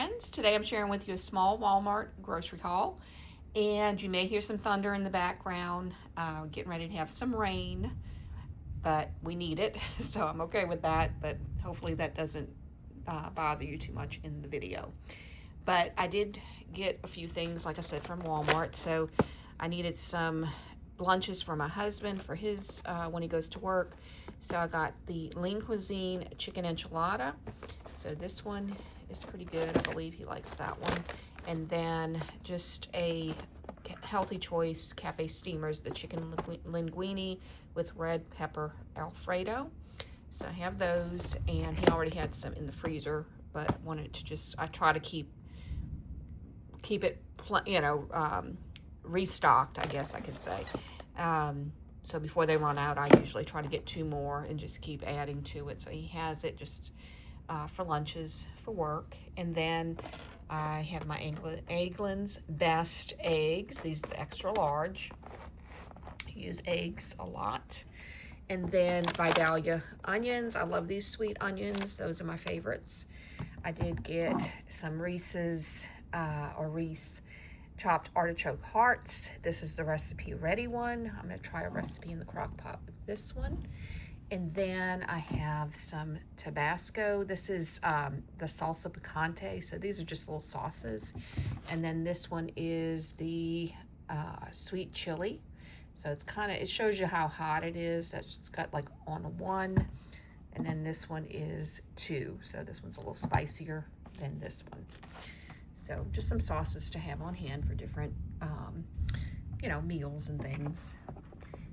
friends. Today I'm sharing with you a small Walmart grocery haul, and you may hear some thunder in the background. Getting ready to have some rain, but we need it, so I'm okay with that, but hopefully that doesn't bother you too much in the video. But I did get a few things, like I said, from Walmart. So I needed some lunches for my husband for his when he goes to work. So I got the Lean Cuisine chicken enchilada. So this one is pretty good. I believe he likes that one. And then just a healthy choice cafe steamers, the chicken linguine with red pepper Alfredo. So I have those, and he already had some in the freezer, but wanted to just, I try to keep it, restocked, I guess I could say. So before they run out, I usually try to get 2 more and just keep adding to it. So he has it just for lunches for work. And then I have my Eggland's Best eggs. These are the extra large. I use eggs a lot. And then Vidalia onions. I love these sweet onions. Those are my favorites. I did get some Reese's Reese chopped artichoke hearts. This is the recipe ready one. I'm going to try a recipe in the crock pot with this one. And then I have some Tabasco. This is the salsa picante. So these are just little sauces. And then this one is the sweet chili. So it's it shows you how hot it is. It's got like on a 1. And then this one is 2. So this one's a little spicier than this one. So just some sauces to have on hand for different, meals and things.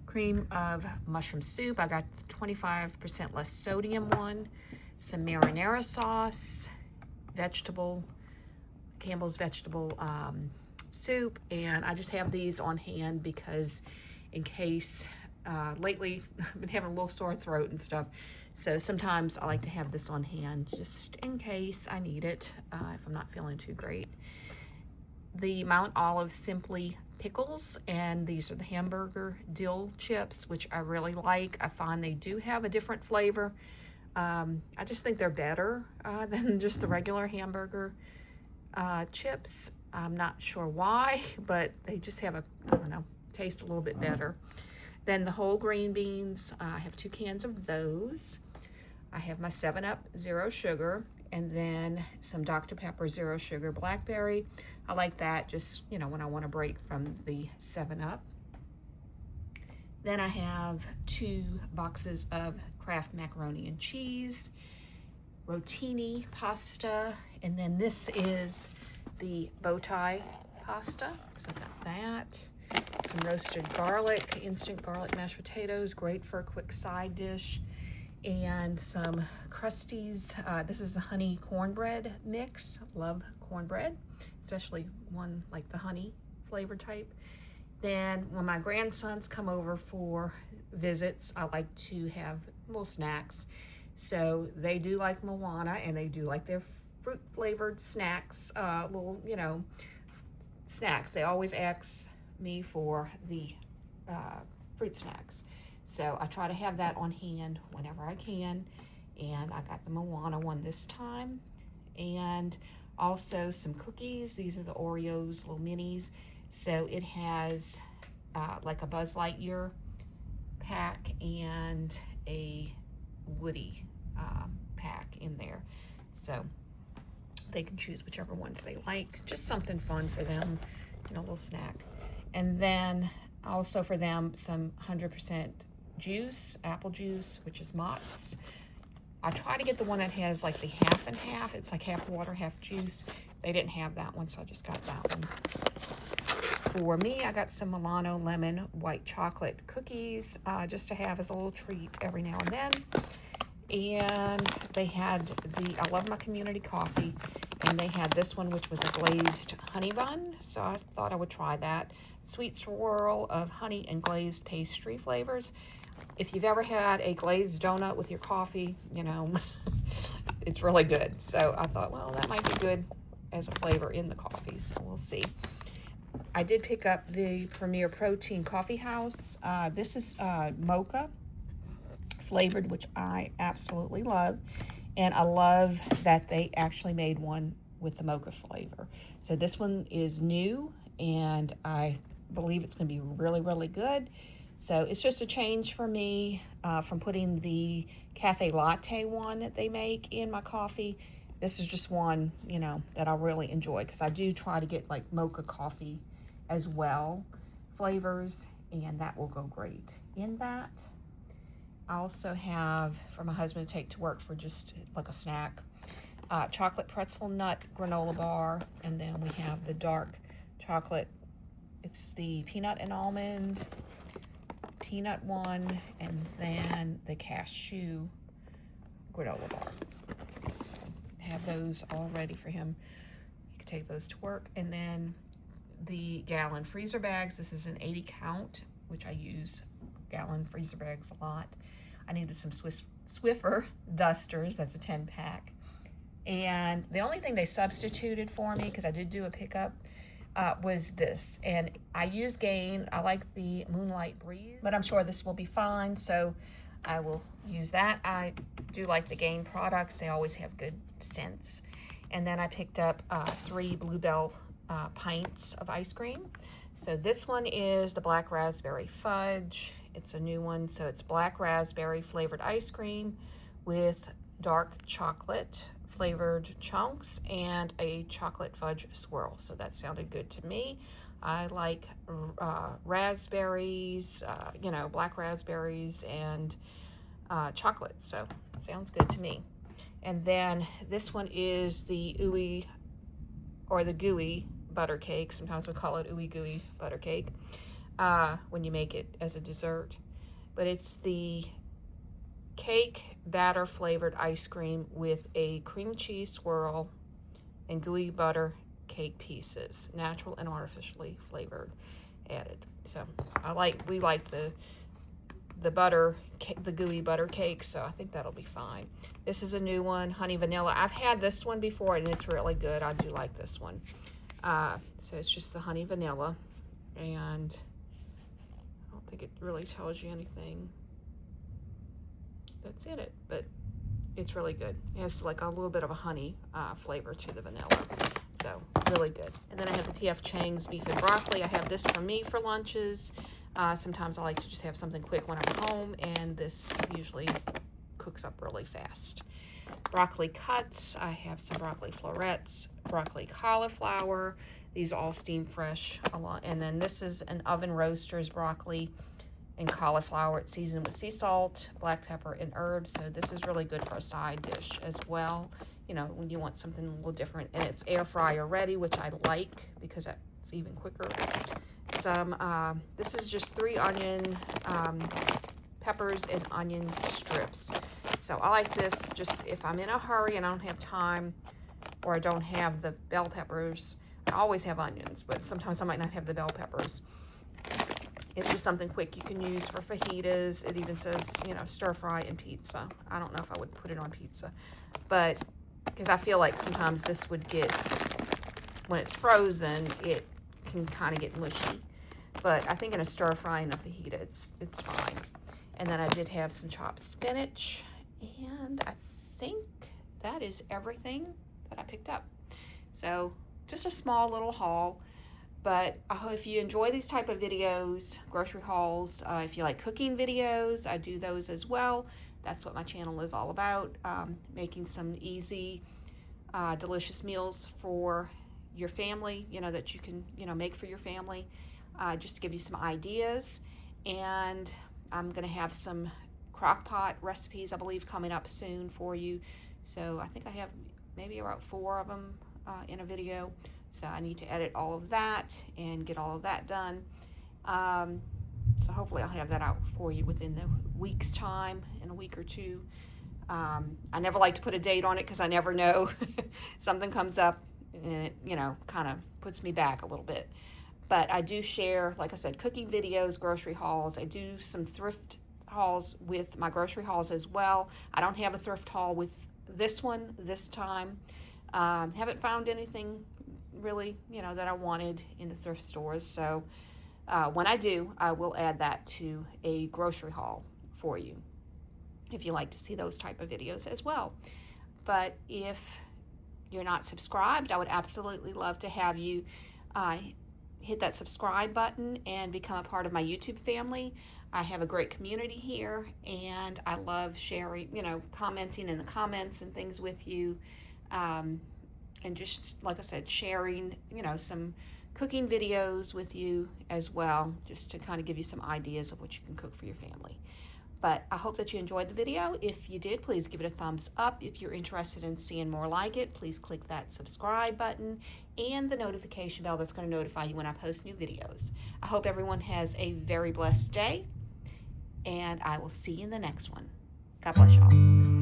Cream of mushroom soup. I got 25% less sodium one. Some marinara sauce, Campbell's vegetable soup. And I just have these on hand because in case, lately I've been having a little sore throat and stuff. So sometimes I like to have this on hand just in case I need it if I'm not feeling too great. The Mount Olive Simply Pickles, and these are the hamburger dill chips, which I really like. I find they do have a different flavor. I just think they're better than just the regular hamburger chips. I'm not sure why, but they just have taste a little bit better. Then the whole green beans, I have 2 cans of those. I have my 7-Up Zero Sugar, and then some Dr. Pepper Zero Sugar Blackberry. I like that just, when I want a break from the 7-Up. Then I have 2 boxes of Kraft macaroni and cheese, rotini pasta, and then this is the bow tie pasta. So I got that. Some roasted garlic, instant garlic mashed potatoes, great for a quick side dish. And some Krusteaz. This is the honey cornbread mix. Love cornbread, especially one like the honey flavor type. Then when my grandsons come over for visits, I like to have little snacks. So they do like Moana, and they do like their fruit flavored snacks, snacks. They always ask me for the fruit snacks. So I try to have that on hand whenever I can. And I got the Moana one this time. And also some cookies. These are the Oreos, little minis. So it has like a Buzz Lightyear pack and a Woody pack in there. So they can choose whichever ones they like. Just something fun for them, a little snack. And then also for them, some 100% juice, apple juice, which is Mott's. I try to get the one that has like the half and half. It's like half water, half juice. They didn't have that one, so I just got that one. For me, I got some Milano lemon white chocolate cookies just to have as a little treat every now and then. And they had I love my community coffee, and they had this one, which was a glazed honey bun. So I thought I would try that. Sweet swirl of honey and glazed pastry flavors. If you've ever had a glazed donut with your coffee, it's really good. So I thought, well, that might be good as a flavor in the coffee, so we'll see. I did pick up the Premier Protein Coffee House. This is mocha flavored, which I absolutely love. And I love that they actually made one with the mocha flavor. So this one is new, and I believe it's going to be really, really good. So it's just a change for me from putting the cafe latte one that they make in my coffee. This is just one, you know, that I really enjoy, because I do try to get like mocha coffee as well, flavors, and that will go great in that. I also have for my husband to take to work for just like a snack, chocolate pretzel nut granola bar, and then we have the dark chocolate. It's the peanut and almond peanut one, and then the cashew granola bar. So have those all ready for him. You can take those to work. And then the gallon freezer bags. This is an 80 count, which I use gallon freezer bags a lot. I needed some Swiffer dusters. That's a 10 pack. And the only thing they substituted for me, because I did do a pickup, was this. And I use Gain. I like the Moonlight Breeze, but I'm sure this will be fine, so I will use that. I do like the Gain products. They always have good scents. And then I picked up 3 Bluebell pints of ice cream. So this one is the Black Raspberry Fudge. It's a new one. So it's black raspberry flavored ice cream with dark chocolate flavored chunks and a chocolate fudge swirl. So that sounded good to me. I like raspberries, you know, black raspberries and chocolate. So sounds good to me. And then this one is the ooey or the gooey butter cake. Sometimes we call it ooey gooey butter cake when you make it as a dessert. But it's the cake batter flavored ice cream with a cream cheese swirl and gooey butter cake pieces, natural and artificially flavored added. So we like the butter, the gooey butter cake, so I think that'll be fine. This is a new one, honey vanilla. I've had this one before and it's really good. I do like this one. So it's just the honey vanilla, and I don't think it really tells you anything that's in it, but it's really good. It has like a little bit of a honey flavor to the vanilla, so really good. And then I have the P.F. Chang's beef and broccoli. I have this for me for lunches. Sometimes I like to just have something quick when I'm home, and this usually cooks up really fast. Broccoli cuts. I have some broccoli florets, broccoli cauliflower. These are all steam fresh. And then this is an oven roaster's broccoli and cauliflower. It's seasoned with sea salt, black pepper, and herbs. So this is really good for a side dish as well, you know, when you want something a little different. And it's air fryer ready, which I like because it's even quicker. This is just 3 onion peppers and onion strips. So I like this just if I'm in a hurry and I don't have time, or I don't have the bell peppers. I always have onions, but sometimes I might not have the bell peppers. It's just something quick you can use for fajitas. It even says, you know, stir fry and pizza. I don't know if I would put it on pizza, but because I feel like sometimes this would get, when it's frozen, it can kind of get mushy. But I think in a stir fry and a fajita, it's fine. And then I did have some chopped spinach, and I think that is everything that I picked up. So just a small little haul. But I hope if you enjoy these type of videos, grocery hauls, if you like cooking videos, I do those as well. That's what my channel is all about, making some easy, delicious meals for your family, you know, that you can, you know, make for your family, just to give you some ideas. And I'm going to have some crock pot recipes, I believe, coming up soon for you. So I think I have maybe about 4 of them in a video. So I need to edit all of that and get all of that done. So hopefully I'll have that out for you within the week's time, in a week or 2. I never like to put a date on it because I never know. Something comes up and it, you know, kind of puts me back a little bit. But I do share, like I said, cooking videos, grocery hauls. I do some thrift hauls with my grocery hauls as well. I don't have a thrift haul with this one this time. Haven't found anything really, you know, that I wanted in the thrift stores. So when I do, I will add that to a grocery haul for you if you like to see those type of videos as well. But if you're not subscribed, I would absolutely love to have you hit that subscribe button and become a part of my YouTube family. I have a great community here, and I love sharing, commenting in the comments and things with you. And just, like I said, sharing, some cooking videos with you as well, just to kind of give you some ideas of what you can cook for your family. But I hope that you enjoyed the video. If you did, please give it a thumbs up. If you're interested in seeing more like it, please click that subscribe button and the notification bell that's going to notify you when I post new videos. I hope everyone has a very blessed day, and I will see you in the next one. God bless y'all.